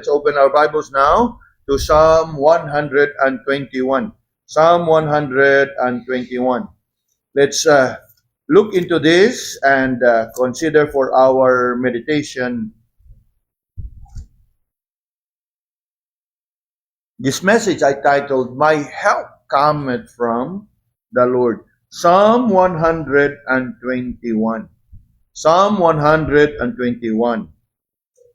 Let's open our Bibles now to Psalm 121. Psalm 121. Let's look into this and consider for our meditation. This message I titled, My Help Cometh from the Lord. Psalm 121. Psalm 121.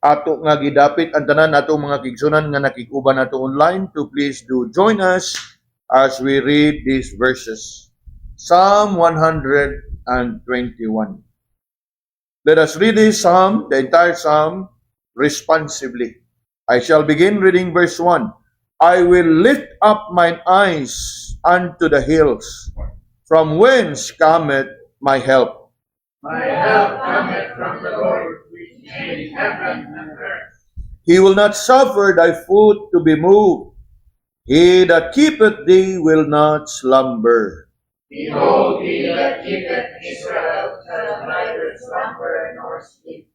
Ato nga gidapit ang tanan natong mga kigsunan nga nakikuban nato online to please do join us as we read these verses. Psalm 121. Let us read this psalm, the entire psalm, responsively. I shall begin reading verse 1. I will lift up mine eyes unto the hills, from whence cometh my help. My help cometh from the Lord, which made heaven and earth. He will not suffer thy foot to be moved. He that keepeth thee will not slumber. Behold, he that keepeth Israel shall neither slumber nor sleep.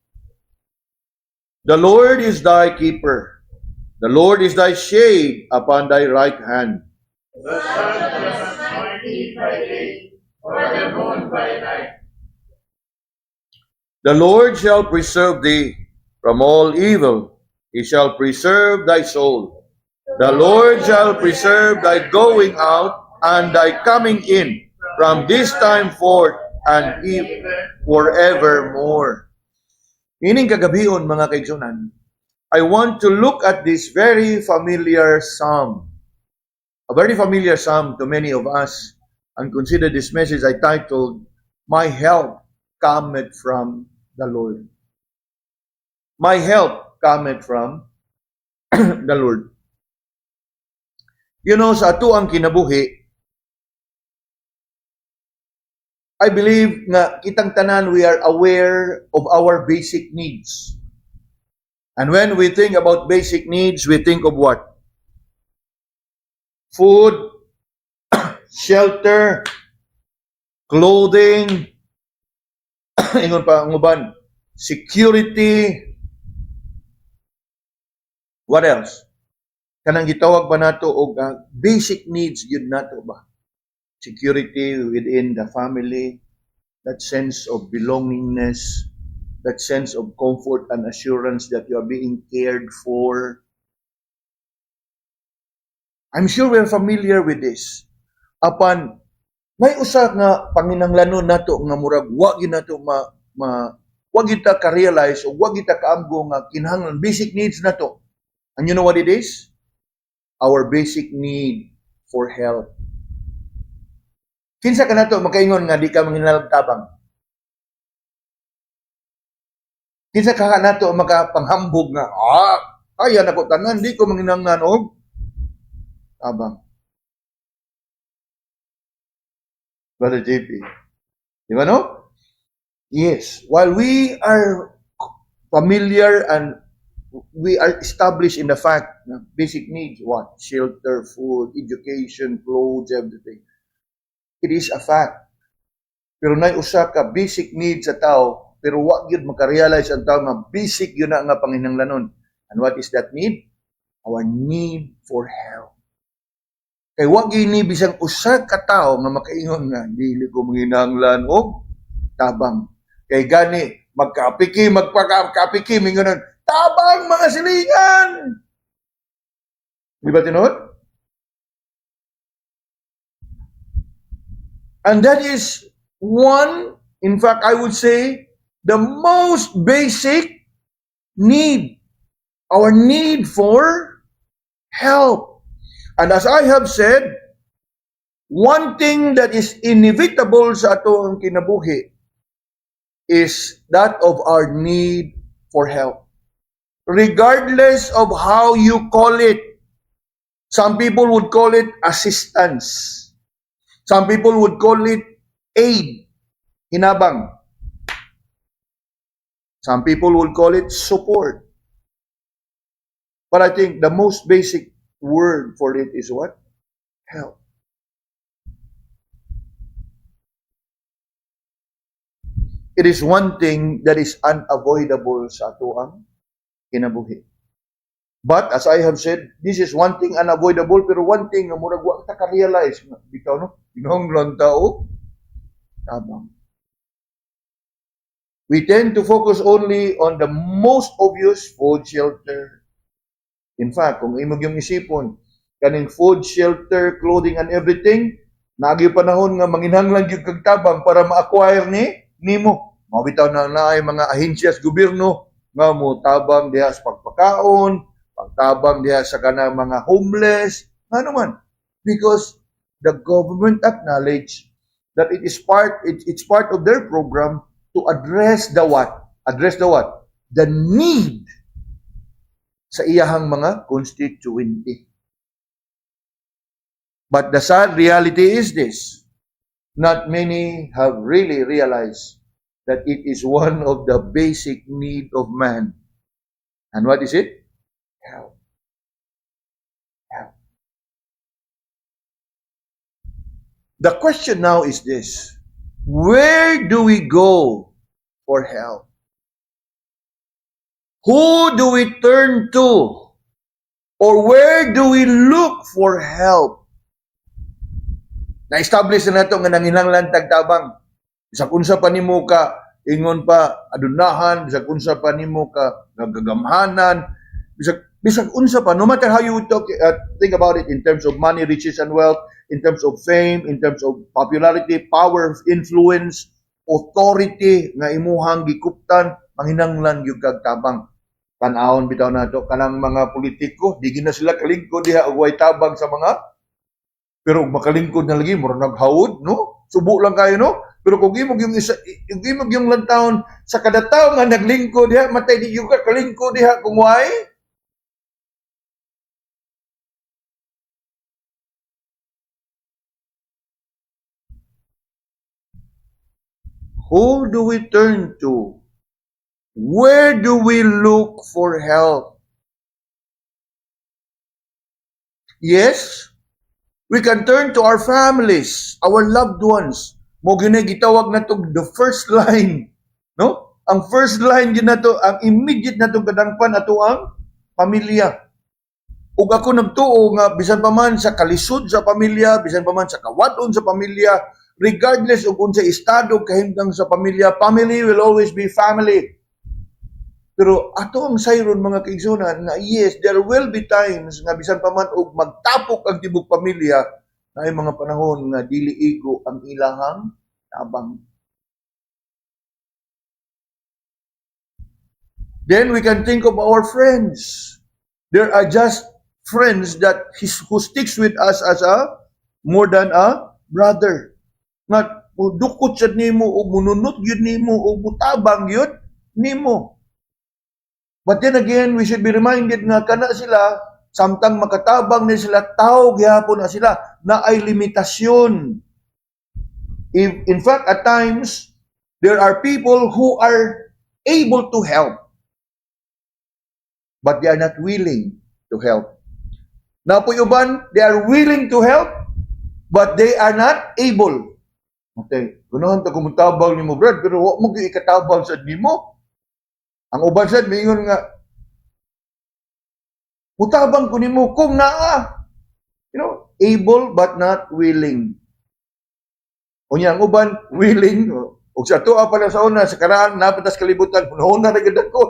The Lord is thy keeper. The Lord is thy shade upon thy right hand. The sun shall not smite thee by day, or the moon by night. The Lord shall preserve thee from all evil. He shall preserve thy soul. The Lord shall preserve thy going out and thy coming in from this time forth and forevermore. Meaning kagabion mga kaigsunan, I want to look at this very familiar psalm. A very familiar psalm to many of us, and consider this message I titled, My Help Cometh from the Lord. My help cometh from the Lord. You know, sa ato ang kinabuhi, I believe nga kitang tanan we are aware of our basic needs. And when we think about basic needs, we think of what? Food, shelter, clothing, ingon pa ang uban, security. What else? Kanang gitawag ba nato og basic needs yun nato ba? Security within the family, that sense of belongingness, that sense of comfort and assurance that you are being cared for. I'm sure we're familiar with this. Apan may usa nga panginahanglanon nato nga murag wa gyud nato wa gyud ta ka-realize o wa gyud ta kaamgo nga kinahanglan basic needs nato. And you know what it is? Our basic need for health. Kinsa ka nato makaingon nga di ka manginalabtabang? Kinsa ka nato makapanghambog nga kaya na ko tanan di ko manginahanglan og tabang. Brother JP. Di ba no? Yes. While we are familiar and we are established in the fact na basic needs, what? Shelter, food, education, clothes, everything. It is a fact. Pero nay usa ka basic needs sa tao, pero wa gyud makarealize ang tao nga basic yun na nga panginahanglanon. And what is that need? Our need for health. Kay wa gini bisang usa ka tawo nga makaingon nga dili ko manginahanglan og tabang. Kay gani magpakapiki mingonon tabang mga silingan. Di ba tinuod? And that is one, in fact I would say, the most basic need. Our need for help. And as I have said, one thing that is inevitable sa ato ang kinabuhi is that of our need for help. Regardless of how you call it, some people would call it assistance. Some people would call it aid, hinabang. Some people would call it support. But I think the most basic word for it is what? Help. It is one thing that is unavoidable sa ato ang kinabuhi. But as I have said, this is one thing unavoidable, pero one thing nga murag wa ta ka-realize nga bitaw no, kinahanglan tao tabang. We tend to focus only on the most obvious: food, shelter. In fact, kung imong yung isipon, kaning food, shelter, clothing, and everything, nagi panahon nga manginhanglan gyud kag tabang para ma-acquire nimo. Mabitaw na naay mga ahensya sa gobyerno nga mo tabang diha sa pagpakaon, pagtabang diha sa kanang mga homeless, nga naman. Because the government acknowledge that it's part of their program to address the what? Address the what? The need sa iyahang mga constituency. But the sad reality is this: not many have really realized that it is one of the basic need of man. And what is it? Help. Help. The question now is this: where do we go for help? Who do we turn to? Or where do we look for help? Na-establish na nato nga nanginhanglan tagtabang. Bisag unsa pa nimo ka ingon pa adunahan, bisag unsa pa nimo ka nagagamhanan, bisag unsa pa, no matter how you think about it in terms of money, riches and wealth, in terms of fame, in terms of popularity, power, influence, authority nga imuhang gikuptan, manghinanglan gyud kag tabang. Tan-awon bitaw nato kanang mga politiko, di gina sila kalingkod diha og way tabang sa mga, pero makalingkod na lagi mura naghawod, no? Subo lang kayo, no? Pero kung imog yung lantawon sa kada tawo nga naglingkod diha, matay di yung kalingkod diha kung why? Who do we turn to? Where do we look for help? Yes, we can turn to our families, our loved ones. Mo gyud gitawag nato the first line, no? Ang first line gyud nato, ang immediate nato kadangpan ato ang pamilya. Ug ako nagtuo nga bisan pa man sa kalisod sa pamilya, bisan pa man sa kawaton sa pamilya, regardless of unsa estado kahimtang sa pamilya, family will always be family. Pero ato ang sayron mga kaigsunan na yes, there will be times nga bisan pa man og magtapok ang tibok pamilya, na ay mga panahon nga dili igo ang ilahang tabang. Then we can think of our friends. There are just friends that who sticks with us as a more than a brother. Nga dukot sad nimo o mununot gyud nimo o butabang gyud nimo. But then again, we should be reminded nga kana sila, samtang makatabang na sila, tao gihapon na sila, na ay limitasyon. In fact, at times, there are people who are able to help, but they are not willing to help. Napoy uban, they are willing to help, but they are not able. Okay, gunahan ta kumutabang nimo, Brad, pero wa mo gyud ikatabang sad nimo. Ang uban sad mingon nga mutabang ko nimo kung naa. You know, able but not willing. Unya ang uban willing, ug sa tuwa pala sa una sa karaan napatas kalibutan hunahuna na gid ako.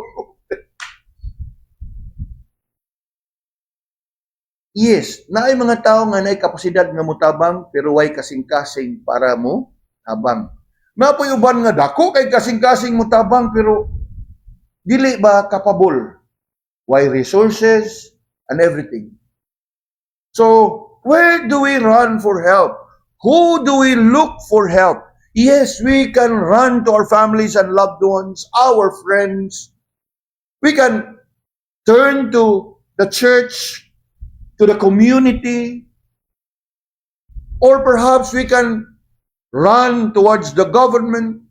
Yes, naay mga tao nga naay kapasidad nga mutabang pero way kasing-kasing para mo tabang. Napoy uban nga dako kay kasing-kasing mutabang pero dili ba capable? Why resources and everything? So, where do we run for help? Who do we look for help? Yes, we can run to our families and loved ones, our friends. We can turn to the church, to the community, or perhaps we can run towards the government.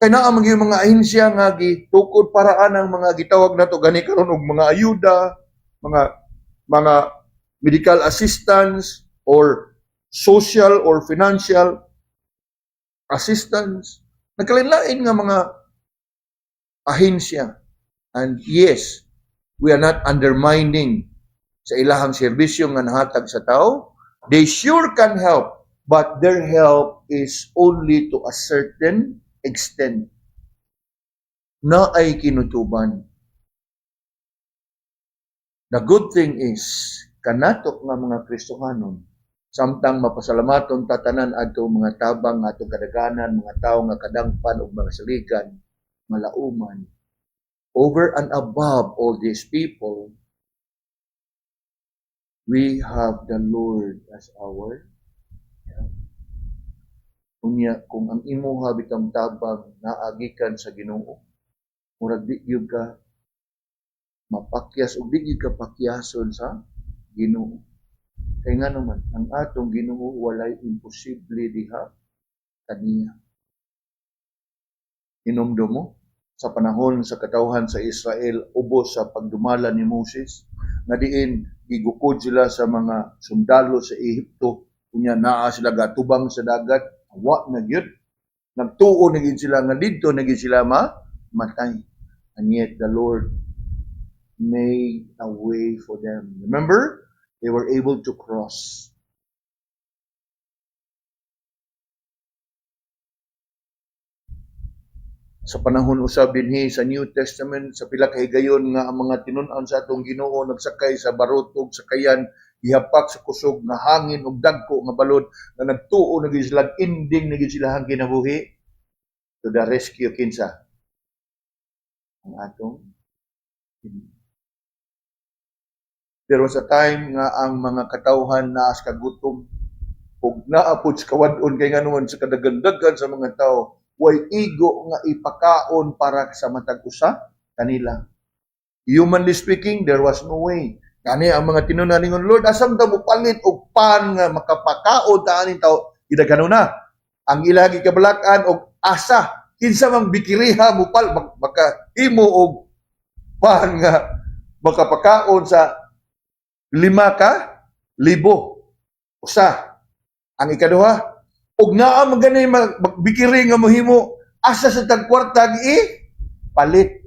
Kaya naa yung mga ahensya nga gitukod paraan ang mga gitawag nato gani karon og mga ayuda, mga medical assistance or social or financial assistance. Nagkalain-lain nga mga ahensya. And yes, We are not undermining sa ilahang serbisyo nga nahatag sa tao. They sure can help, but their help is only to a certain extent na ay kinutuban. The good thing is, kanato nga mga Kristohanon, samtang mapasalamaton tatanan ato mga tabang, ato kadaganan, mga tao nga kadangpan o mga saligan, malauman, over and above all these people, we have the Lord as our help. Unya, kung ang imuha bitang tabang naagikan sa Ginoo, murag di gyud ka mapakyas o di gyud ka pakyason sa Ginoo. Kaya nga naman, ang atong Ginoo walay imposible diha kaniya. Hinumdum mo, sa panahon sa katawhan sa Israel, ubos sa pagdumala ni Moses, nga diin, gigukod sila sa mga sundalo sa Ehipto, kunya naa sila gatubang sa dagat, wa na gyud. Nagtuo na gyud sila, nga dito na gyud sila matay. And yet the Lord made a way for them. Remember? They were able to cross. Sa panahon usab dinhi sa New Testament, sa pila ka higayon nga ang mga tinun-an sa atong Ginoo nagsakay sa barutog, sakayan, ihapak sa kusog nga hangin ug dagko nga balod, nga nagtuo na gyud sila, ending na gyud sila ang kinabuhi. To the rescue kinsa? Ang atong Ginoo. There was a time nga ang mga katawhan naas kagutom ug naapod sa kawadon kay nganuman sa kadagandagan sa mga tao, way igo nga ipakaon para sa matag usa kanila. Humanly speaking, there was no way. Kani ang mga tinunan ningon, Lord, asam ta mo palit og pan nga makapakaon ta aning tao? Gidagano na. Ang ilagi kabalakan og asa kinsa mang bikiriha mo makahimo og pan nga makapakaon sa 5,000 usa. Ang ikaduha, ug naa man ganay magbikiri nga mohimo asa sa tagkwarta palit.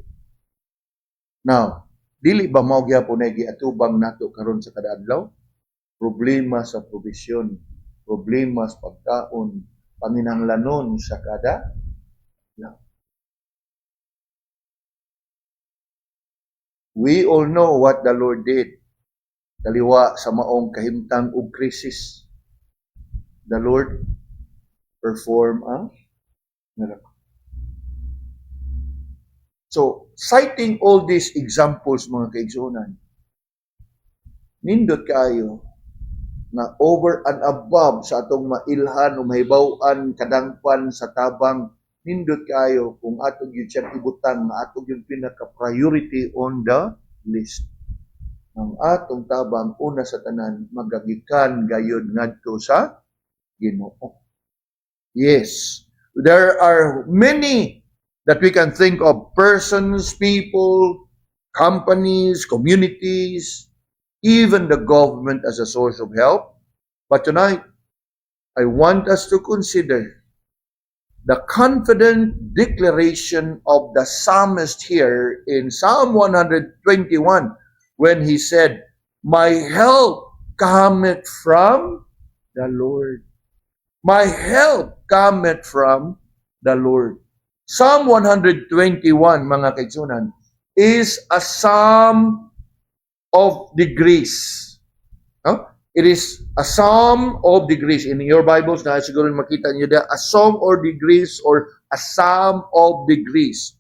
Now, dili ba mao gyapon ay giatubang nato karon sa kada adlaw? Problema sa provision, problema sa pagkaon, panginahanglanon sa kada adlaw. We all know what the Lord did. Kaliwa sa maong kahimtang ug krisis, the Lord perform a miracle. So, citing all these examples, mga kaigsunan, nindot kayo na over and above sa atong mailhan o mahibaw-an kadangpan sa tabang, nindot kayo kung atong yun siyang ibutang na atong yung pinaka-priority on the list. Ang atong tabang una sa tanan magagikan gayud ngadto sa Ginoo. Yes, there are many that we can think of, persons, people, companies, communities, even the government as a source of help. But tonight, I want us to consider the confident declaration of the psalmist here in Psalm 121 when he said, "My help cometh from the Lord." My help cometh from the Lord. Psalm 121, mga kaigsunan, is a psalm of degrees. No? It is a psalm of degrees. In your Bibles, na siguro makita niyo da, a song or degrees or a psalm of degrees.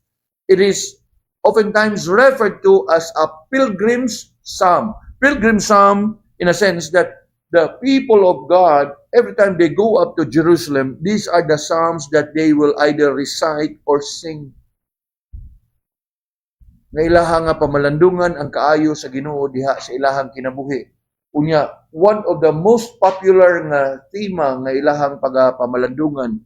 It is oftentimes referred to as a pilgrim's psalm. Pilgrim's psalm in a sense that the people of God, every time they go up to Jerusalem, these are the psalms that they will either recite or sing. Nga ilahang nga pamalandungan ang kaayo sa Ginoo diha sa ilahang kinabuhi. Unya, one of the most popular nga tema nga ilahang pamalandungan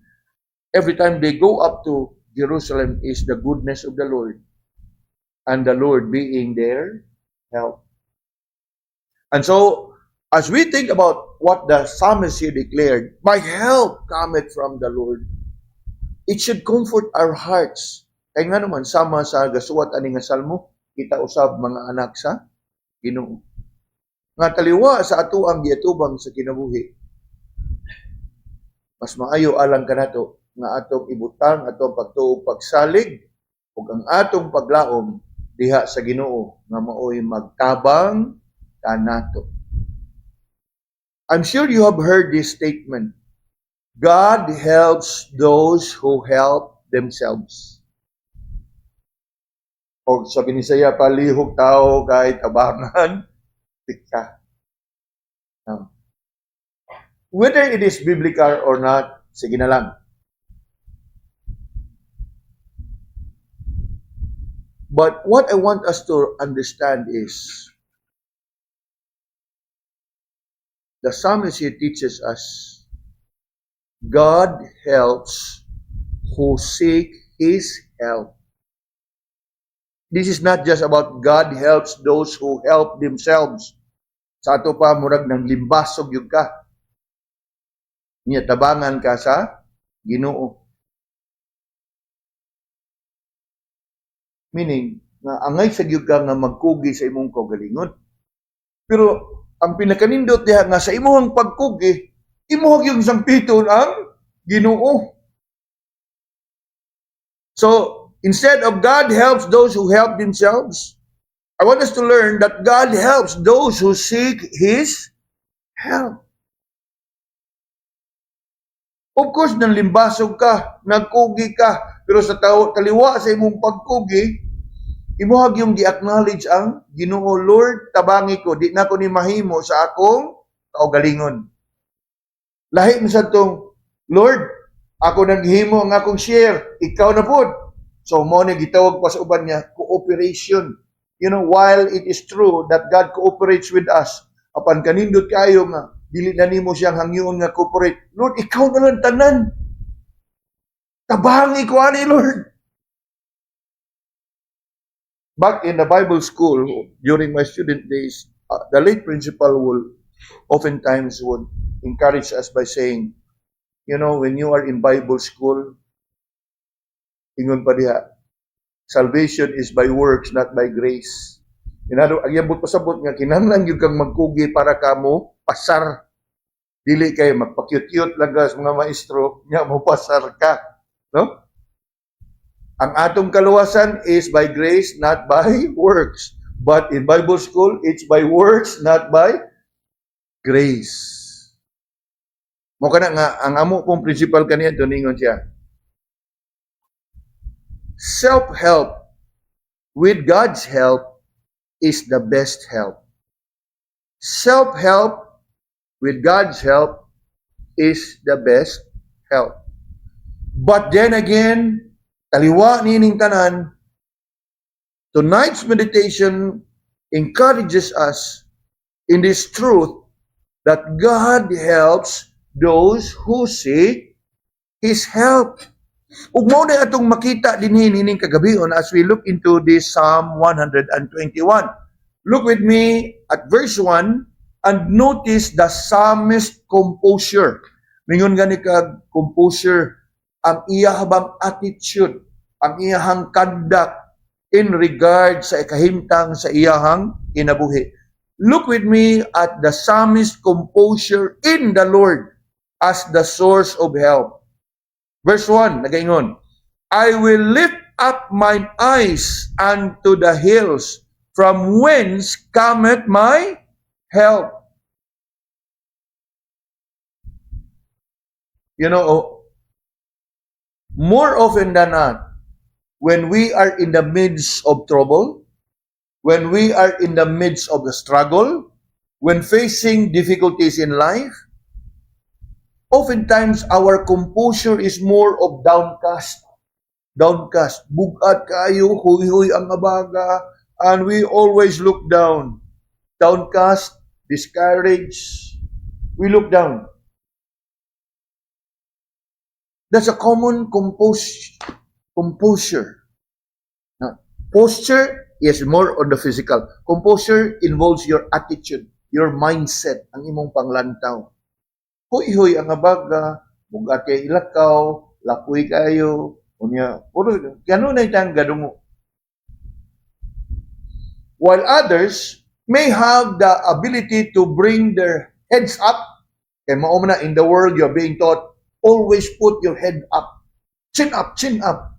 every time they go up to Jerusalem is the goodness of the Lord and the Lord being their help. And so, as we think about what the psalmist here declared, my help cometh from the Lord, it should comfort our hearts. Kaya nga naman, sama sa gasuwat ani nga salmo, kita usab mga anak sa Ginoo. Nga taliwa sa ato ang giatubang sa kinabuhi. Mas maayo alang kanato nga atong ibutang atong pagtuo pagsalig ug ang atong paglaom diha sa Ginoo nga maoy magtabang kanato. I'm sure you have heard this statement. God helps those who help themselves. O sa Binisaya, palihog tao kahit abangan, tika. Now, whether it is biblical or not, sige na lang. But what I want us to understand is, the psalmist here teaches us, God helps who seek His help. This is not just about God helps those who help themselves. Sa ato pa, murag ng limbasog yung ka. Niya, tabangan ka sa Ginoo. Meaning, nga angay sa gyud ka nga magkugi sa imong kaugalingon. Pero, ang pinakanindot diha nga sa imong pagkugi, imuhag yung sampiton ang Ginoo. So, instead of God helps those who help themselves, I want us to learn that God helps those who seek His help. Of course, nanlimbasog ka, nagkugi ka, pero sa taliwa sa imong pagkugi, imuhag yung gi-acknowledge ang Ginoo. Lord, tabangi ko, di na ko ni mahimo sa akong kaugalingon. Lahi mo sa itong, Lord, ako naghimo ang akong share, ikaw na po. So, mo na gitawag pa sa uban niya, cooperation. You know, while it is true that God cooperates with us, apan kanindot kayo nga, dili na nimo siyang hangyoon nga cooperate. Lord, ikaw na lang tanan. Tabangi ko ani, Lord. Back in the Bible school, during my student days, the late principal oftentimes would encourage us by saying, you know, when you are in Bible school, ingon pa diha, salvation is by works, not by grace. Inado, agyabot pasabot nga, kinahanglan yun kang magkugi para kamo pasar. Dili kayo magpakyut-kyut lang sa mga maestro, nga mo pasar ka. No? Ang atong kaluwasan is by grace, not by works. But in Bible school, it's by works, not by grace. Mo kana nga, ang amo pong principal kaniya, tuningon siya, self-help with God's help is the best help. Self-help with God's help is the best help. But then again, taliwa nining tanan, tonight's meditation encourages us in this truth that God helps those who seek His help. Ug mao na atong makita dinhi nining kagabion as we look into this Psalm 121. Look with me at verse 1 and notice the psalmist composure. Mingon gani kag composure ang iyahang attitude, ang iyahang conduct in regard sa ikahimtang sa iyahang kinabuhi. Look with me at the psalmist composure in the Lord as the source of help. Verse 1, nagaingon, I will lift up mine eyes unto the hills, from whence cometh my help. You know, more often than not, when we are in the midst of trouble, when we are in the midst of the struggle, when facing difficulties in life, oftentimes our composure is more of downcast. Downcast. Bugat kayo, huy-huy ang abaga, and we always look down. Downcast, discouraged. We look down. That's a common composure. Now, posture is more on the physical. Composure involves your attitude, your mindset, ang imong panglantaw. Huy-huy ang abaga, bugat kay ilakaw, lakoy kayo, unya, puro, gano'n na itang gadungo. while others may have the ability to bring their heads up. Kaya mao man na, in the world, you're being taught, always put your head up. Chin up, chin up.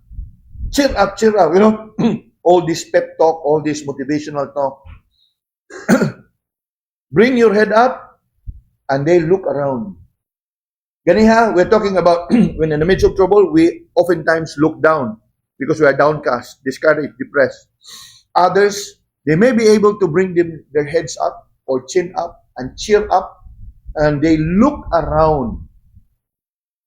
Cheer up, cheer up. You know, all this pep talk, all this motivational talk. Bring your head up, and they look around. Ganiha, we're talking about when in the midst of trouble, we oftentimes look down because we are downcast, discouraged, depressed. Others, they may be able to bring their heads up or chin up and cheer up, and they look around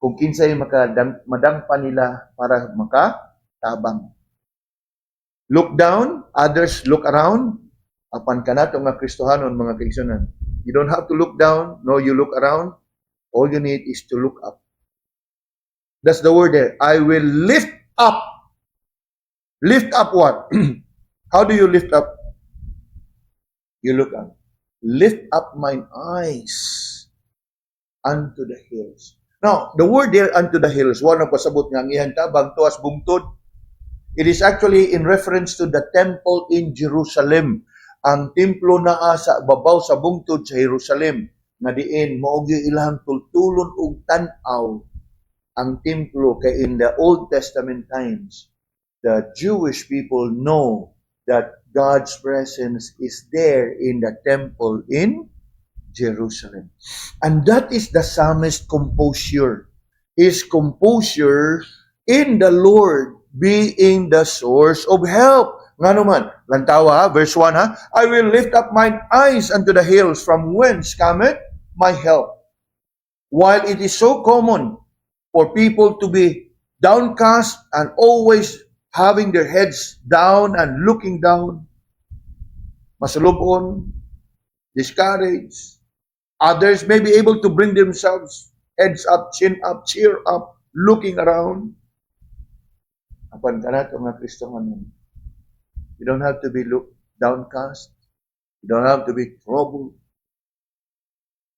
kung kinsay madampa nila para makatabang. Look down, others look around, apan kanato nga Kristohanon, mga kaigsunan. You don't have to look down, no, you look around. All you need is to look up. That's the word there. I will lift up. Lift up what? How do you lift up? You look up. Lift up mine eyes unto the hills. Now, the word there, unto the hills, wala pasabot nga ngihang tabang tuas bungtod. It is actually in reference to the temple in Jerusalem. Ang templo naa sa babaw sa bungtod sa Jerusalem. Nga diin maog ilahang tultulon og tan-aw ang templo kay in the Old Testament times the Jewish people know that God's presence is there in the temple in Jerusalem. And that is the psalmist composure. His composure in the Lord being the source of help. Nga naman, lantawa, verse 1 ha, I will lift up mine eyes unto the hills from whence cometh my help. While it is so common for people to be downcast and always having their heads down and looking down, masulubon, discouraged, others may be able to bring themselves heads up, chin up, cheer up, looking around. Apan kanato nga Kristohanon, you don't have to be downcast. You don't have to be troubled.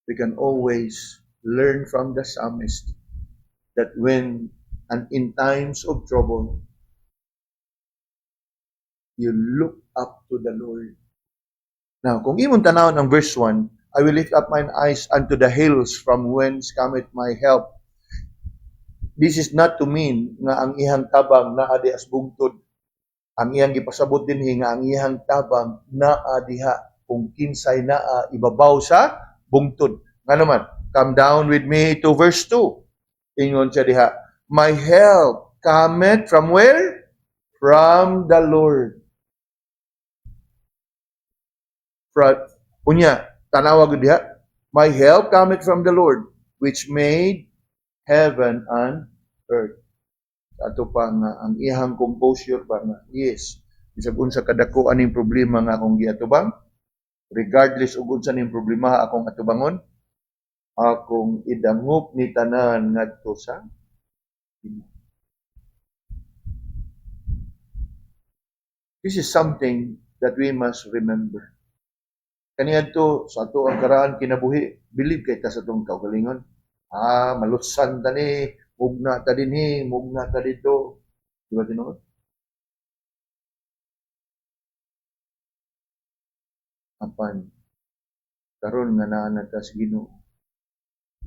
We can always learn from the psalmist that when and in times of trouble, you look up to the Lord. Now, kung imong tanawon ang verse 1, I will lift up mine eyes unto the hills from whence cometh my help. This is not to mean nga ang ihang tabang naa di as bungtod. Ang iyang gipasabot dinhi nga ang iyang tabang naa diha kung kinsay naa ibabaw sa bungtod. Nga naman, come down with me to verse 2. Ingon siya diha, my help cometh from where? From the Lord. Unya, tanawa gud diha, my help cometh from the Lord, which made heaven and earth. Ato pa nga, ang ihang composure ba nga, yes, bisag unsa kadako aning problema nga akong giatubang, regardless ug unsa ning problema akong atubangon, akong idangop ni tanan ngadto sa Ginoo. This is something that we must remember. Kaniadto sa ato ang karaan kinabuhi, believe kay ta sa atong kaugalingon. Malusan ta ni, mugna ta dinhi, mugna ta dito. Di ba tinuod? Apan karon nga naa na ta sa Ginoo.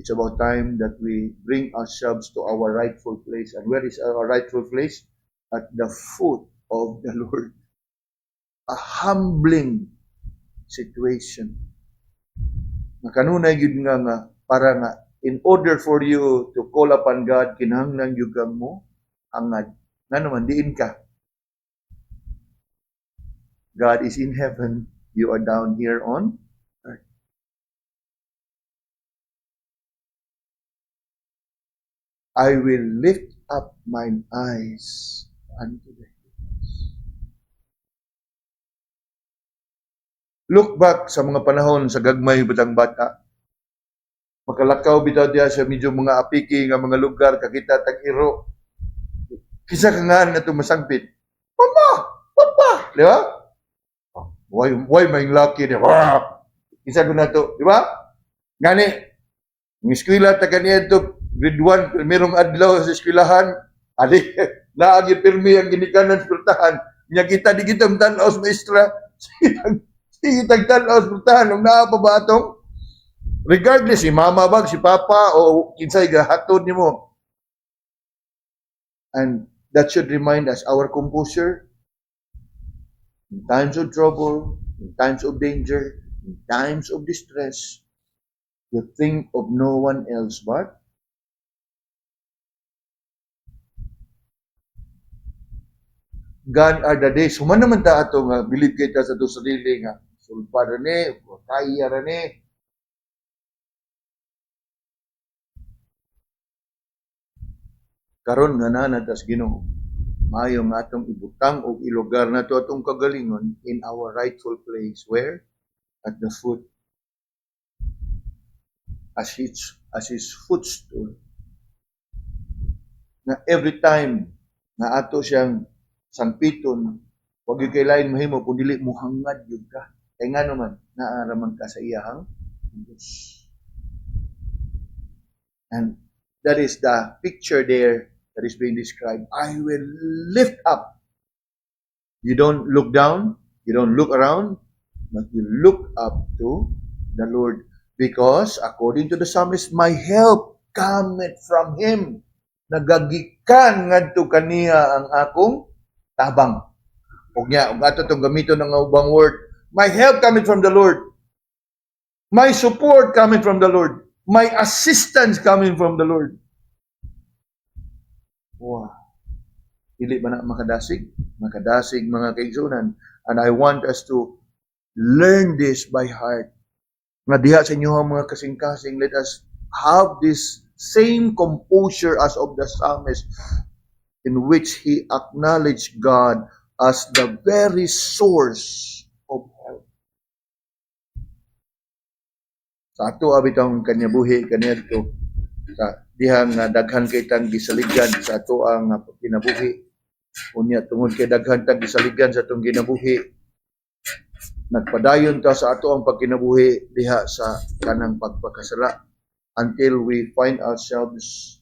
It's about time that we bring ourselves to our rightful place. And where is our rightful place? At the foot of the Lord. A humbling situation. Kanunay yun nga para nga, in order for you to call upon God, kinahanglan yugang mo hangad. Nga naman, diin ka. God is in heaven. You are down here on earth. I will lift up mine eyes unto the hills. Look back sa mga panahon sa gagmay batang bata. Makalakaw bitaw diya sa medyo mga apiki nga mga lugar kakita tag-iro. Kisa ka nga na tumasagpit. Mama! Papa! Di ba? Why may lucky niya? Kisa ko na to. Di ba? Ngani, ng eskwela ta kaniya to, grade 1, primerong adlaw sa eskwelahan, naagi pirmi ang ginikanan sa pultahan. Nya kita di kita mtanaw sa maestra, Sige tagtanaw sa putahan, nung naa pa ba atong? Regardless, si mama bag, si papa, o kinsay gahatod ni mo. And that should remind us, our composure, in times of trouble, in times of danger, in times of distress, you think of no one else but God are the days. Human naman ta ato nga, bilib kita sa to sarili nga, sulpa rin kaya rin karon nga nanatas Ginoo. Maayo nga atong ibutang o ilugar na to atong kagalingon in our rightful place. Where? At the foot. As his footstool. Na every time na ato siyang sangpiton, huwag yung kailain mahimo, kung dili mo hangad yun ka. Kaya nga naman, naaraman ka sa iyahang Diyos. And that is the picture there that is being described. I will lift up. You don't look down, you don't look around, but you look up to the Lord. Because according to the psalmist, my help cometh from Him. Nagagikan ngadto kaniya ang akong tabang. Ug nya, ug ato tong gamito ng ubang word, my help cometh from the Lord. My support coming from the Lord. My assistance coming from the Lord. Wow. Dili ba na makadasig? Makadasig mga kaigsunan. And I want us to learn this by heart. Nga diha sa inyo mga kasing-kasing, let us have this same composure as of the psalmist in which he acknowledged God as the very source of help. Sa ato abitang kanyabuhi kaniyadto sa dihang daghan kay tang gisaligan sa ato ang kinabuhi. Unya tungod kay daghan tang gisaligan sa atong kinabuhi, nagpadayon ta sa ato ang pagkinabuhi diha sa kanang pagpakasala until we find ourselves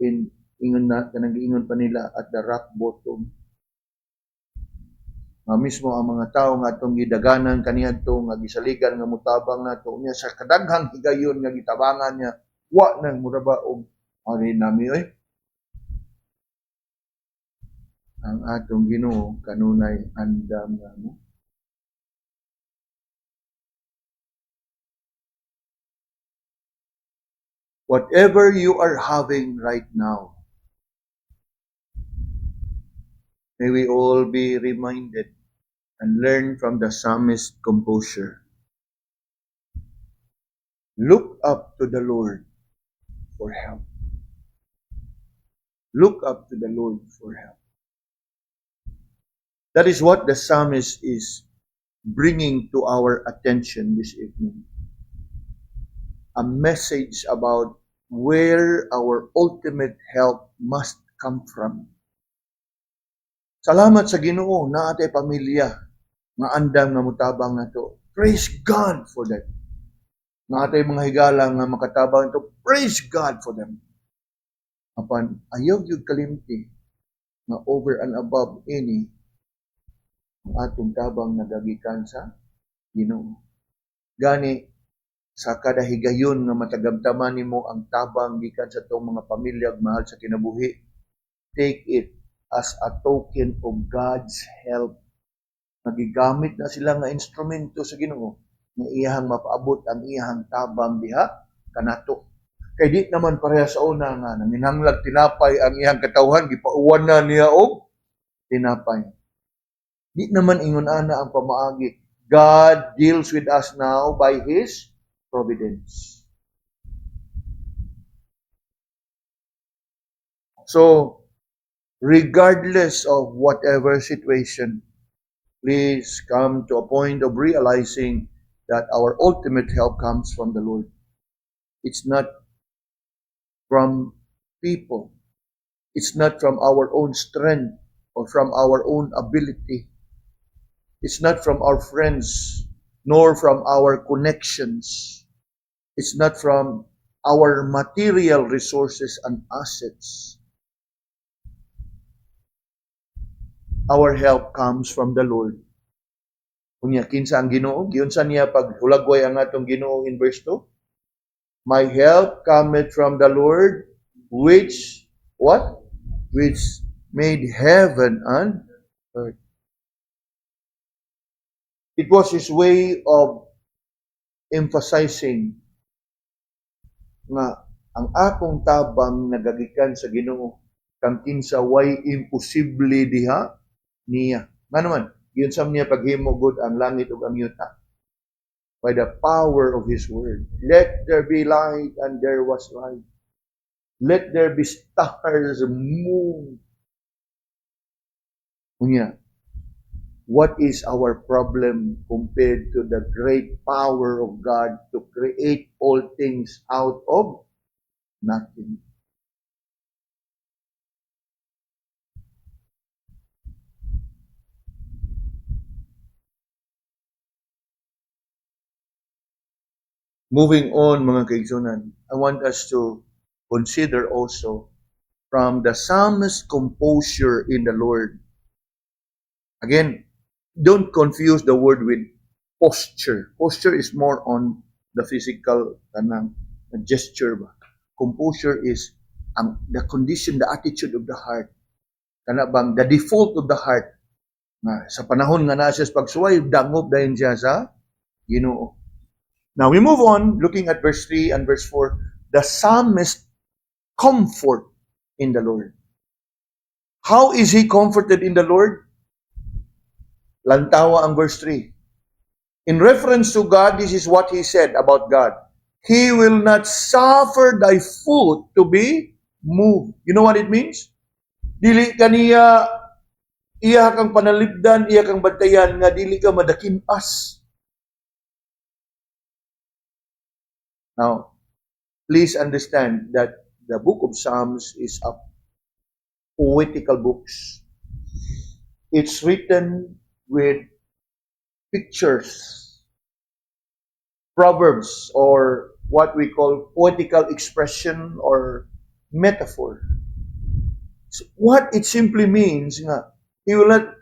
in ingon na kanang giingon pa nila at the rock bottom. Nga mismo ang mga tao nga atong gidaganan kaniadto nga gisaligan nga mutabang nato niya sa kadaghang higayon nga gitabangan niya wa nang muraba og ari nami oy ang atong Ginoo kanunay andam nga mo. Whatever you are having right now, may we all be reminded and learn from the psalmist's composure. Look up to the Lord for help. Look up to the Lord for help. That is what the psalmist is bringing to our attention this evening. A message about where our ultimate help must come from. Salamat sa Ginoo na atay pamilya nga andam nga mutabang nato. Praise God for that. Nga atay mga higala nga makatabang nato. Praise God for them. Apan ayaw gyud kalimti nga over and above any ang atong tabang nagagikan sa Ginoo. Gani sa kada higayon nga matagamtaman nimo ang tabang gikan sa tong mga pamilya ug mahal sa kinabuhi, take it as a token of God's help. Nagigamit na sila nga instrumento sa Ginoo nga iyahang mapaabot ang iyahang tabang diha kanato. Kay di naman pareha sa una nga nanginhanglag tinapay ang iyang katawhan, gipauwan na niya og tinapay. Di naman ingon ana ang pamaagi. God deals with us now by His providence. So, regardless of whatever situation, please come to a point of realizing that our ultimate help comes from the Lord. It's not from people. It's not from our own strength or from our own ability. It's not from our friends, nor from our connections. It's not from our material resources and assets. Our help comes from the Lord. Unya, kinsa ang Ginoo? Giunsa niya pag hulagway ang atong Ginoo in verse 2? My help cometh from the Lord, which, what? Which made heaven and earth. It was His way of emphasizing nga ang akong tabang nagagikan sa Ginoo kang kinsa way imposible diha niya. Nga naman, yun sa niya paghimo gud ang langit ug ang yuta by the power of His word. Let there be light, and there was light. Let there be stars, moon. Unya, what is our problem compared to the great power of God to create all things out of nothing? Moving on, mga kaigsunan, I want us to consider also from the psalmist's composure in the Lord. Again, don't confuse the word with posture. Posture is more on the physical gesture ba. Composure is the condition, the attitude of the heart. Kana bang the default of the heart. Na sa panahon nga nasa pagsuway, dangop dayon siya sa Ginoo. Now we move on, looking at verse 3 and verse 4. The psalmist comfort in the Lord. How is he comforted in the Lord? Lantawa ang verse 3. In reference to God, this is what he said about God. He will not suffer thy foot to be moved. You know what it means? Dili kaniya iya kang panalipdan, iya kang bantayan nga dili ka madakinas. Now, please understand that the book of Psalms is a poetical book. It's written with pictures, proverbs, or what we call poetical expression or metaphor. So what it simply means, He will not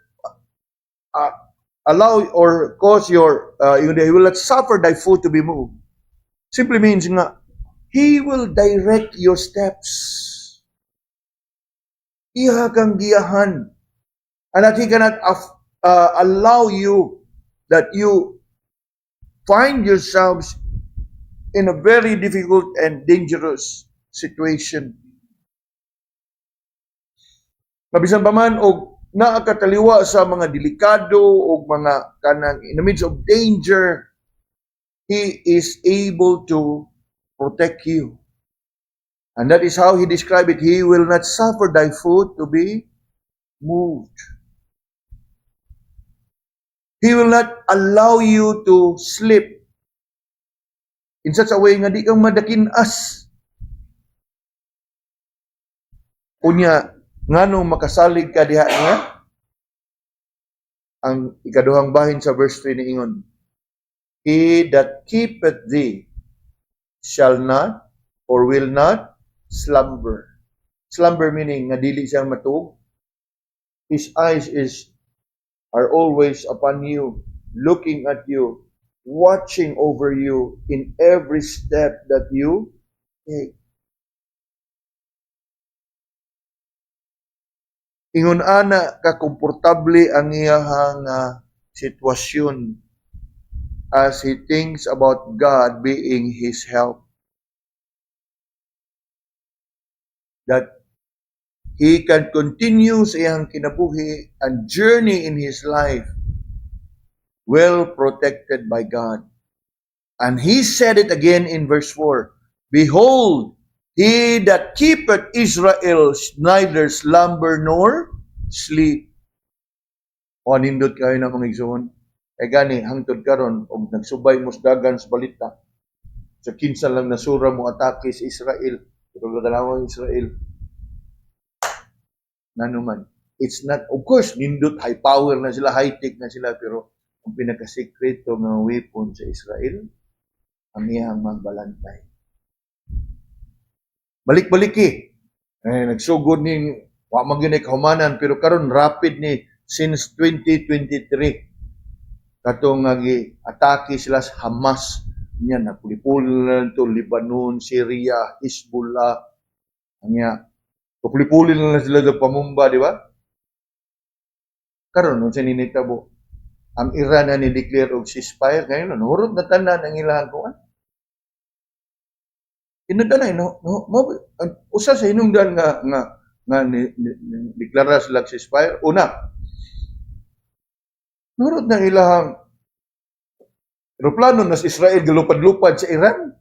allow or cause He will not suffer thy foot to be moved. Simply means He will direct your steps. Iha kang giyahan. And that He cannot allow you that you find yourselves in a very difficult and dangerous situation. Mabisan pa man og naakataliwa sa mga delikado o mga kanang in the midst of danger, He is able to protect you. And that is how He described it. He will not suffer thy foot to be moved. He will not allow you to slip in such a way nga di kang madakinas. Unya, nganong makasalig ka diha nga? Ang ikaduhang bahin sa verse 3 ni ingon, He that keepeth thee shall not or will not slumber. Slumber meaning nga dili siyang matug. His eyes are always upon you, looking at you, watching over you in every step that you take. Ingon ana kakomportable ang iyahang sitwasyon as he thinks about God being his help. That he can continue sa iyang kinabuhi and journey in his life well protected by God. And he said it again in verse 4, Behold, he that keepeth Israel neither slumber nor sleep. O nindot kayo na mga igsoon. Kaya gani, hangtod karon og nagsubay mo sa dagan sa balita. Sa kinsa lang nasura mo atake sa Israel. Pero dalawang Israel. Nanuman. It's not, of course, nindot, high power na sila, high-tech na sila, pero ang pinakasekreto ng weapon sa Israel, ang iyang magbalantay. Balik-balik nagsugod ni wa man gyud kahumanan pero karon rapid ni since 2023. katong nga atake sila sa Hamas niya napuli-puli to Lebanon, Syria, Hezbollah niya. Puli-puli na lang sila sa pamumba, di ba? Karon nung sininitabo, ang Iran na ni-declare og ceasefire ngayon, nurot na tanan ang ilang kuan. Inadanay usa sa hinungdan nga deklara sila ceasefire. Una, nurot na ilang eroplano na sa Israel galupad-lupad sa Iran.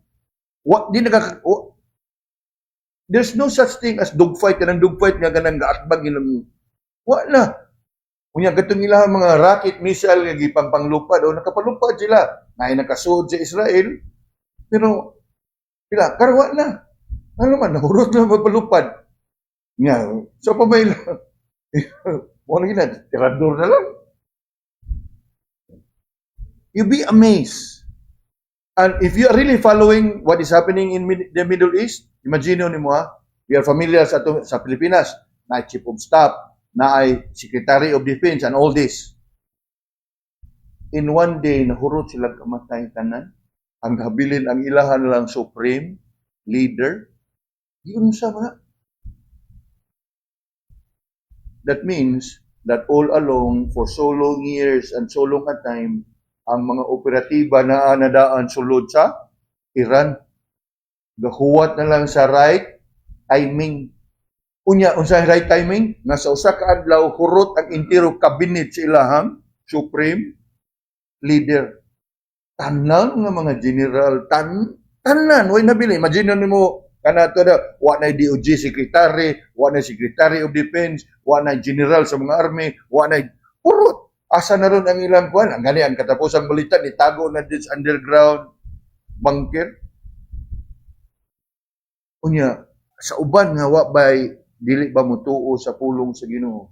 There's no such thing as dogfight, kanang dogfight nga ganang gaatbag ilang wala. Unya katong ilang mga rocket missile nga gipangpanglupad o nakapalupad sila. Nay nakasuod sa Israel. Pero sila karwa na. Ano man nahurot na magpalupad. Nga, so pa may mo na gina, tirador na lang. You be amazed. And if you are really following what is happening in the Middle East, imagine nimo we are familiar sa Pilipinas, na Chief of Staff, na ay Secretary of Defense and all this. In one day, nahurot sila kamatay tanan. Ang habilin ang ilahan lang supreme leader. Yun sa mga. That means that all along, for so long years and so long a time, ang mga operatiba na anadaan sulod sa Iran. Gahuwat na lang sa right timing. Unya, unsay right timing? Nasa usa ka adlaw, hurot ang entero cabinet sa ilahang supreme leader. Tanan nga mga general, tanan, way nabili. Imagine nimo kanato na, wa na DOJ secretary, wa na secretary of defense, wa na general sa mga army, wa na hurot. Asa na ron ang ilang kuan? Ang gali, ang katapusang balita, itago na din sa underground bunker. Unya, sa uban nga wa bay dili ba mutuo sa pulong sa Ginoo.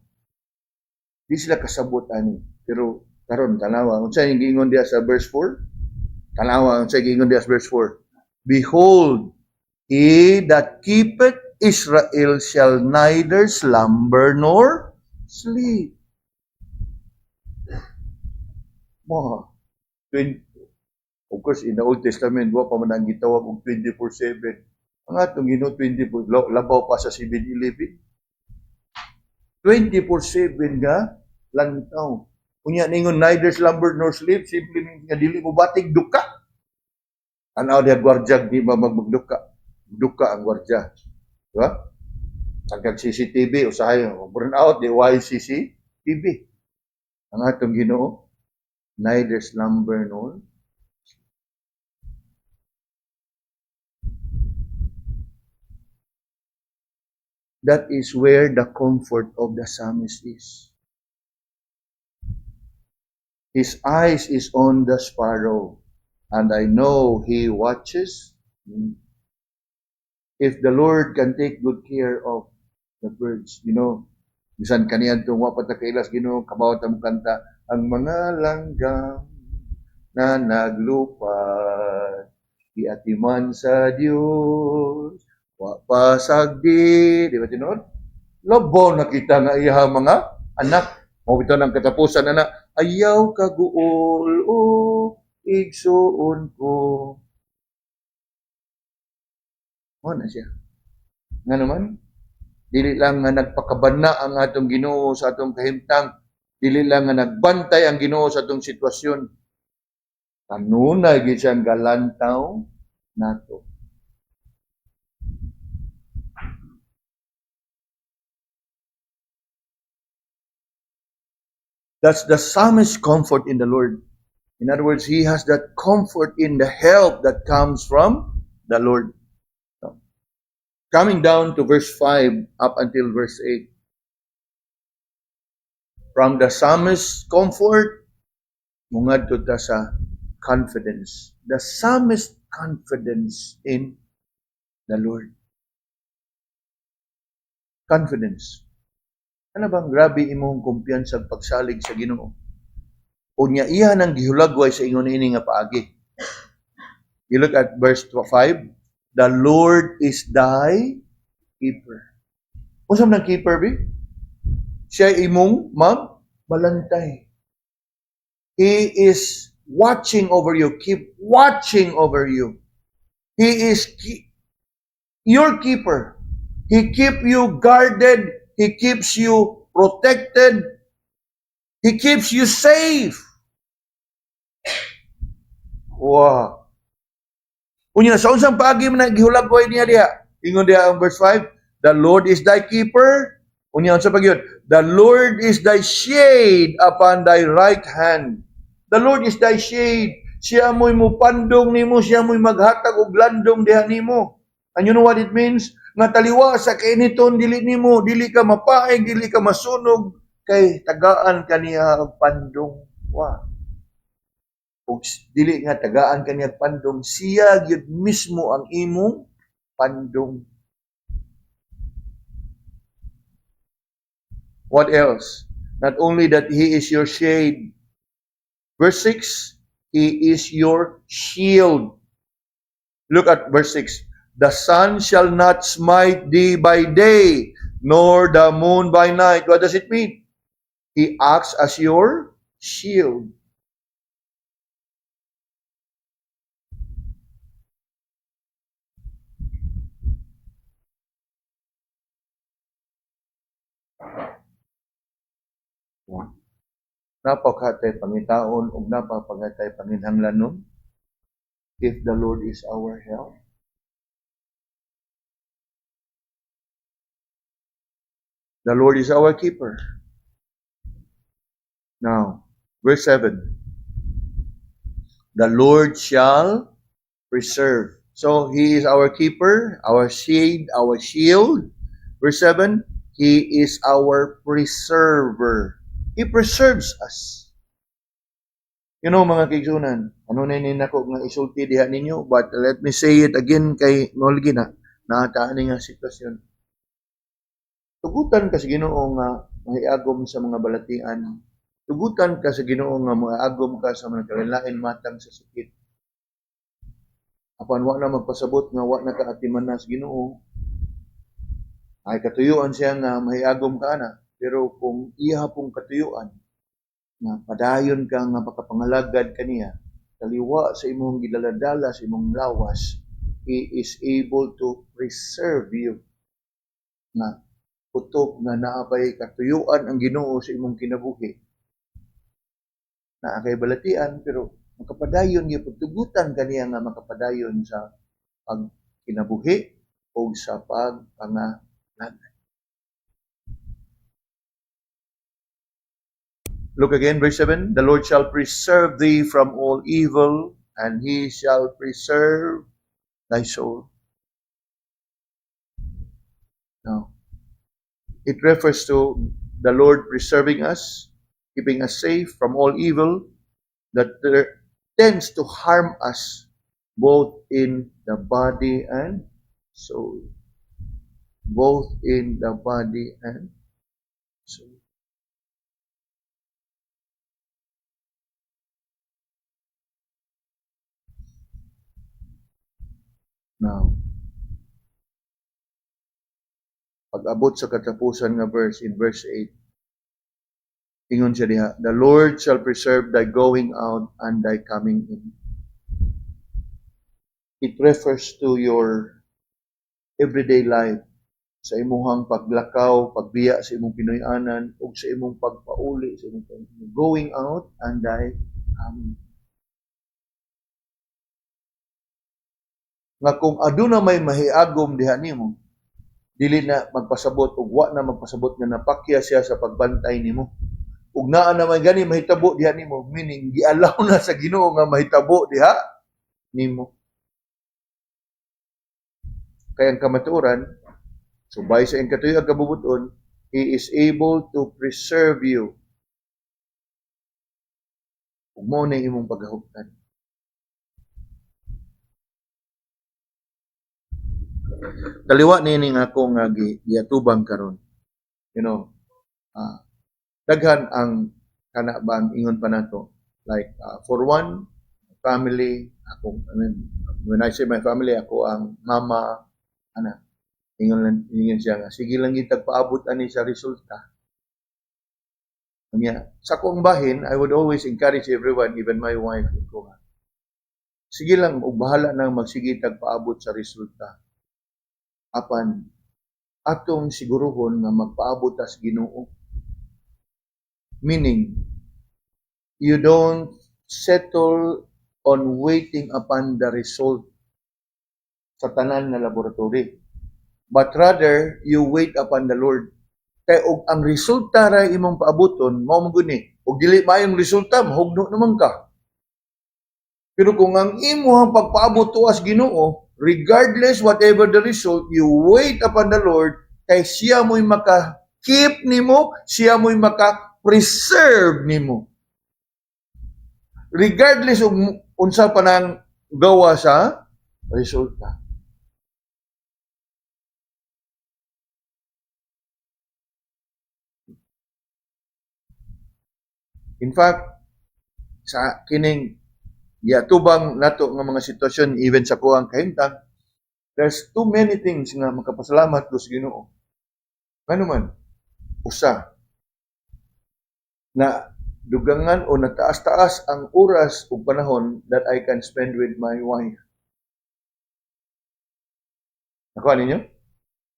Di sila kasabot ani. Pero karon tanawa, unsa yung giingon diya sa verse 4? Tanawa, unsa giingon diya sa verse 4? Behold, he that keepeth Israel shall neither slumber nor sleep. Of course, in the Old Testament, wa pa man ang gitawag og 24/7. Ang atong Ginoo 24, labaw pa sa 7-Eleven. 24/7 nga lantaw. Unya ningon neither slumber nor sleep, simple nga dili mo batig duka. Anaw dia gwardiya di ba magduka. Duka ang gwardiya. Di ba? Agad CCTV usahay burn out di CCTV. Ang atong Ginoo neither slumber nor. That is where the comfort of the psalmist is. His eyes is on the sparrow, and I know he watches me. If the Lord can take good care of the birds, bisan kaniyan itong wapatakailas, kabawat ang kanta, ang mga langgam na naglupad, iatiman sa Diyos, wapasagdi, di ba tinuod? Labaw na kita nga iya mga anak. Mabito ng katapusan na ayaw kaguol o igsuon ko. O na siya. Nga naman, dili lang nga nagpakabana ang atong Ginoo sa atong kahimtang, dili lang nga nagbantay ang Ginoo sa atong sitwasyon. Kanunay gid siyang galantaw nato. That's the psalmist's comfort in the Lord. In other words, he has that comfort in the help that comes from the Lord. So, coming down to verse 5 up until verse 8. From the psalmist's comfort, mungadto ta sa confidence. The psalmist's confidence in the Lord. Confidence. Ano bang grabe imong kumpiyansa pagsalig sa Ginoo? Unya iya nang gihulagway sa ingon ini nga paagi. You look at verse 5, the Lord is thy keeper. Unsa man ang keeper bi? Siya imong magbalantay. He is watching over you. Keep watching over you. He is your keeper. He keeps you guarded. He keeps you protected. He keeps you safe. Wow. Unya, sa unsang paagi man gihulagway niya diha. Ingon diha ang verse 5, the Lord is thy keeper. Unya, unsa pa gyud? The Lord is thy shade upon thy right hand. The Lord is thy shade. Siya mo'y mupandong nimo, siya mo'y maghatag og landong diha nimo. And you know what it means? Nga taliwa sa kainiton dili nimo, dili ka mapaig, dili ka masunog, kay tagaan kaniya og pandong. Wow. Ug dili nga tagaan kaniya pandong, siya gyud mismo ang imong pandong. What else? Not only that He is your shade. Verse 6, He is your shield. Look at verse 6. The sun shall not smite thee by day, nor the moon by night. What does it mean? He acts as your shield. Napakatay pangitaon ug napapaghatay panginhanglanon if the Lord is our help. The Lord is our keeper. Now, verse 7. The Lord shall preserve. So, He is our keeper, our shade, our shield. Verse 7, He is our preserver. He preserves us. You know, mga kaigsunan, ano na nako nga isulti diha ninyo, but let me say it again kay Nolgi na, naataan nga sitwasyon. Tugutan ka sa Ginoo nga mahiagom sa mga balatian. Tugutan ka sa Ginoo nga mahiagom ka sa mga kalain matang sa sakit. Apan wa na magpasabot nga wa na kaatiman na sa Ginoo. Ay katuyuan siya nga mahiagom ka na. Pero kung iya pong katuyuan, nga padayon ka nga makapangalagad kaniya, kaliwa sa imong gidaladala sa imong lawas, He is able to preserve you. Nga putok nga naabay katuyuan ang Ginoo sa imong kinabuhi. Naakay balatian, pero makapadayon niya pagtugutan kaniya nga makapadayon sa pagkinabuhi o sa pagpangalagad. Look again, verse 7. The Lord shall preserve thee from all evil, and He shall preserve thy soul. Now, it refers to the Lord preserving us, keeping us safe from all evil that tends to harm us both in the body and soul. Both in the body and soul. Now, pag-abot sa katapusan nga verse, in verse 8, ingon siya diha, the Lord shall preserve thy going out and thy coming in. It refers to your everyday life, sa imuhang paglakaw, pagbiya sa imong Pinoyanan, ug sa imong pagpauli, sa imong going out and thy coming. Nga kung aduna may mahiagom diha nimo, dili na magpasabot ug wa na magpasabot nga napakya siya sa pagbantay nimo. Ug naa na may gani mahitabo diha nimo, meaning gialaw na sa Ginoo nga mahitabo diha nimo. Kaya ang kamatuoran, subay sa iyang katuyoan kabubuton, He is able to preserve you. Ug mao na imong paghahuptan. Kaliwa nini nga ako nga giatubang karon. You know, daghan ang kana bang ingon pa nato. Like for one, family, ako, when I say my family, ako ang mama, ana, ingon siya nga, sige lang itag paabot ani sa resulta. Sa akong bahin, I would always encourage everyone, even my wife, ko nga, sige lang, ug bahala nang magsigitag paabot sa resulta. Apan, atong siguruhon nga magpaabot ta sa Ginoo. Meaning, you don't settle on waiting upon the result sa tanan nga laboratory. But rather, you wait upon the Lord. Kaya og ang resulta ra imong paaboton, mao mo guni. Og dili maayong resulta, mahugno naman ka. Pero kung ang imong pagpaabot tuas Ginoo, regardless whatever the result, you wait upon the Lord, kay siya mo'y maka-keep nimo, siya mo'y maka-preserve nimo. Regardless of unsa pa nang gawa sa resulta. In fact, sa kining tubang nato nga mga sitwasyon, even sa kuang kahimtang, there's too many things nga makapasalamat ko sa Ginoo. Ano man, usa, na dugangan o nataas-taas ang oras o panahon that I can spend with my wife. Nakuha ninyo?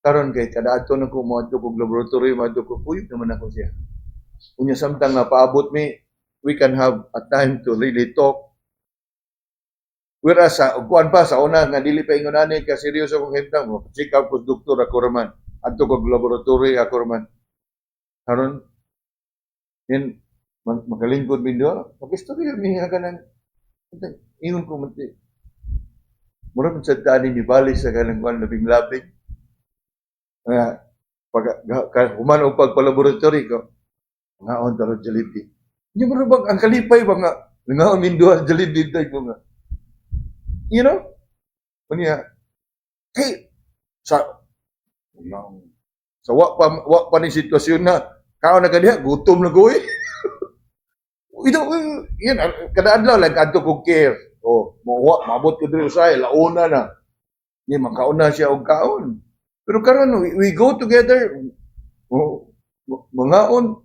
Karon kay kada adto na ko moadto kog laboratory, moadto ko puyod naman ako siya. Unya samtang nga paabot mi, we can have a time to really talk. Whereas sa kuan pa sa una nga dili pa ingon ani ka seryoso kong himtang mo, check up ko doktor ako raman, adto kog laboratory ako raman. Karon then magalingkod mi do, mag-istorya mi nga kanang ingon ko man mura man sa daan ni bali sa kanang kuan labing-labing. Pag human og pagpalaboratory ko, ngaon taro Jollibee. Nya mo bang ang kalipay ba nga ngaon min duha Jollibee tay ko nga. You know? Kunya hey sa wa pa ni sitwasyon na kaon na kadiha gutom na ko eh. Ito yan kada adlaw like adto ko care. Mabot ko diri usay launa na. Ni makaon na siya og kaon. Pero karon we go together mangaon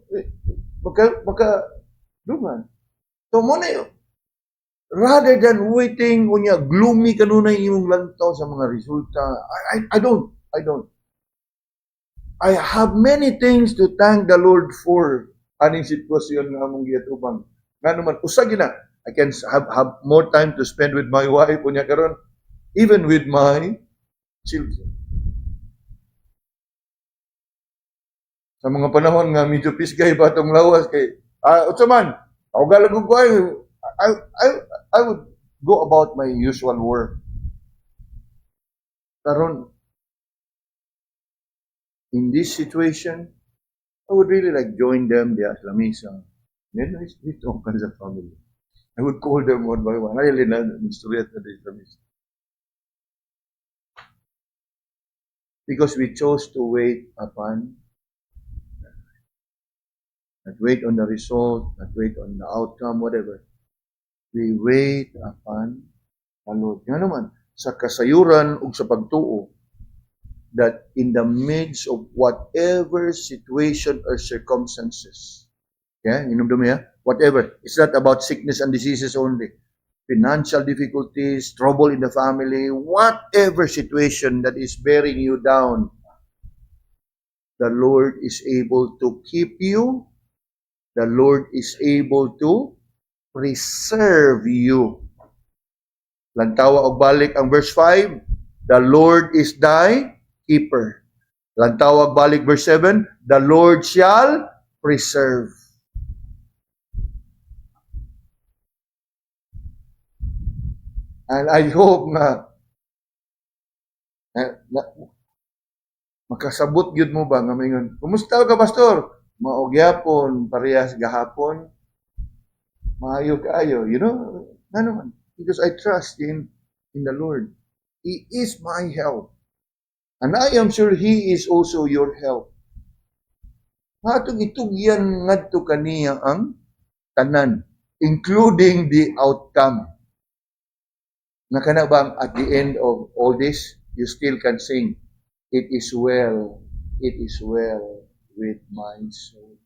maka duman. So mo na yun. Rather than waiting unya gloomy kanunay imong lantaw sa mga resulta, I don't. I have many things to thank the Lord for aning sitwasyon nga among giatubang. Nga naman usa gina, I can have more time to spend with my wife unya karon, even with my children. Sa mga panahon nga medyo pisgay pa itong lawas kay unsa man, ako galagog ko I would go about my usual work. Karon in this situation, I would really like join them the lamisa. Then we talk as a family. I would call them one by one. I really love the story at the lamisa. Because we chose to wait upon, not wait on the result, not wait on the outcome, whatever. We wait upon the Lord. Nga naman, sa kasayuran o sa pagtuo, that in the midst of whatever situation or circumstances, whatever, it's not about sickness and diseases only, financial difficulties, trouble in the family, whatever situation that is bearing you down, the Lord is able to keep you. The Lord is able to preserve you. Lantawa og balik ang verse 5, the Lord is thy keeper. Lantawa og balik verse 7, the Lord shall preserve. And I hope na makasabot gyud mo ba nga mingon, kumusta ka pastor? Maogyapon parehas gahapon. Maayo kaayo, ano, because I trust in the Lord. He is my help. And I am sure He is also your help. Hatong itugyan ngadto kaniya ang tanan, including the outcome. Nakana bang at the end of all this, you still can sing, it is well with my soul.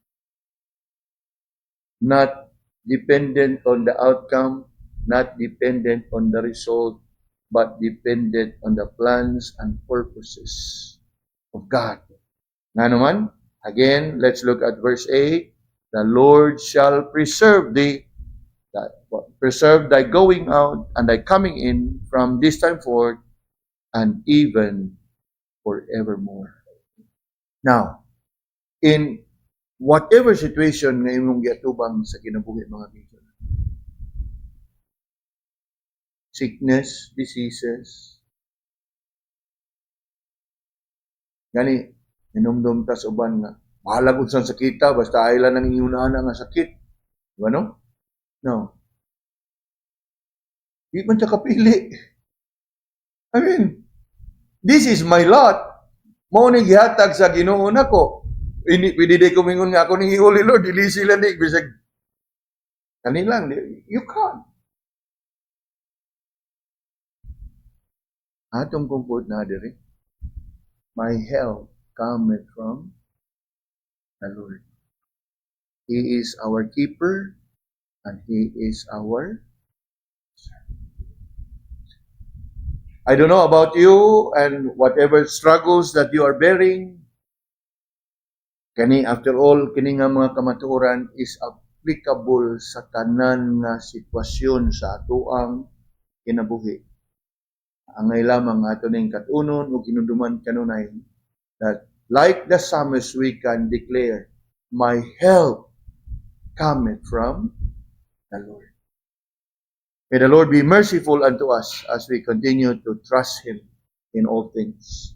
not dependent on the outcome, not dependent on the result, but dependent on the plans and purposes of God. Nga naman, again, let's look at verse 8. The Lord shall preserve thy going out and thy coming in from this time forth and even forevermore. Now, in whatever situation na imong giatubang sa kinabuhi mga kaibigan, sickness, diseases, gani, inumdum tas uban nga, bahala kung saan sakita, basta ay lang ng inyunahan nga sakit. Diba no? No. Di man siya kapili. I mean, this is my lot. Mao ni gihatag sa Ginoo nako. Pwede di kumingon nga ako ning Holy Lord, dili sila ni bisag kanilang. You can't. Atong comfort na diri. My help cometh from the Lord. He is our keeper and He is our. I don't know about you and whatever struggles that you are bearing. Kani after all, kini nga mga kamatuoran is applicable sa tanan nga sitwasyon sa atoang kinabuhi. Angay lamang ato ning katunon o ginuduman kanunay that like the psalmist we can declare, my help cometh from the Lord. May the Lord be merciful unto us as we continue to trust Him in all things.